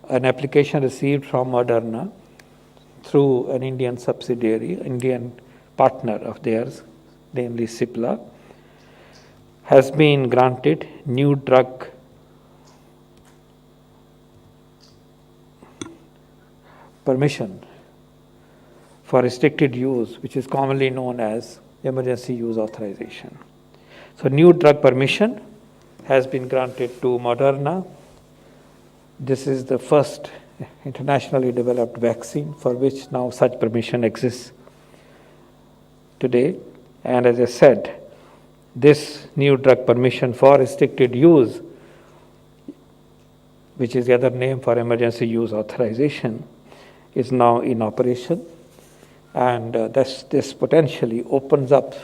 an application received from Moderna through an Indian subsidiary, Indian partner of theirs, namely Cipla, has been granted new drug permission for restricted use, which is commonly known as emergency use authorization. So new drug permission has been granted to Moderna. This is the first internationally developed vaccine for which now such permission exists today. And as I said, this new drug permission for restricted use, which is the other name for emergency use authorization, is now in operation. And this potentially opens up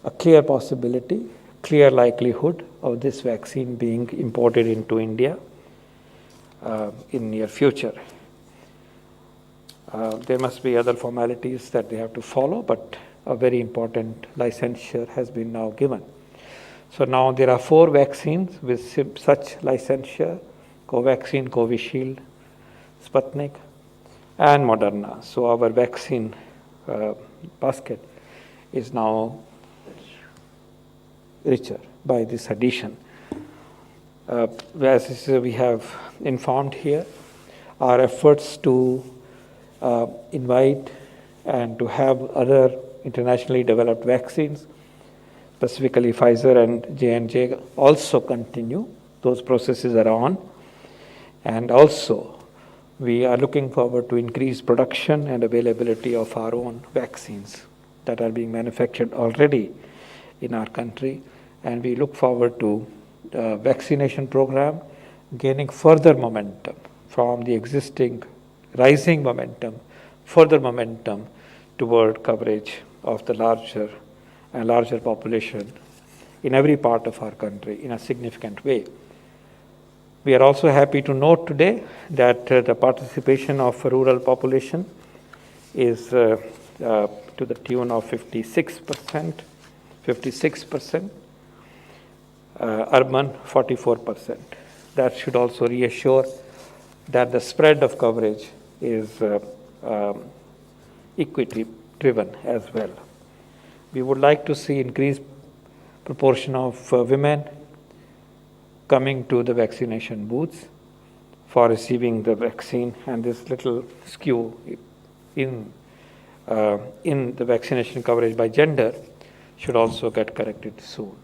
a clear possibility, clear likelihood of this vaccine being imported into India in near future. There must be other formalities that they have to follow, but a very important licensure has been now given. So now there are 4 vaccines with such licensure: Covaxin, Covishield, Sputnik, and Moderna. So our vaccine basket is now richer by this addition. As we have informed here, our efforts to invite and to have other internationally developed vaccines, specifically Pfizer and J&J, also continue. Those processes are on. And also, we are looking forward to increased production and availability of our own vaccines that are being manufactured already in our country. And we look forward to the vaccination program gaining further momentum from the existing rising momentum, further momentum toward coverage of the larger and larger population in every part of our country in a significant way. We are also happy to note today that the participation of rural population is to the tune of 56%, urban 44%. That should also reassure that the spread of coverage is equity driven as well. We would like to see increased proportion of women coming to the vaccination booths for receiving the vaccine, and this little skew in the vaccination coverage by gender should also get corrected soon.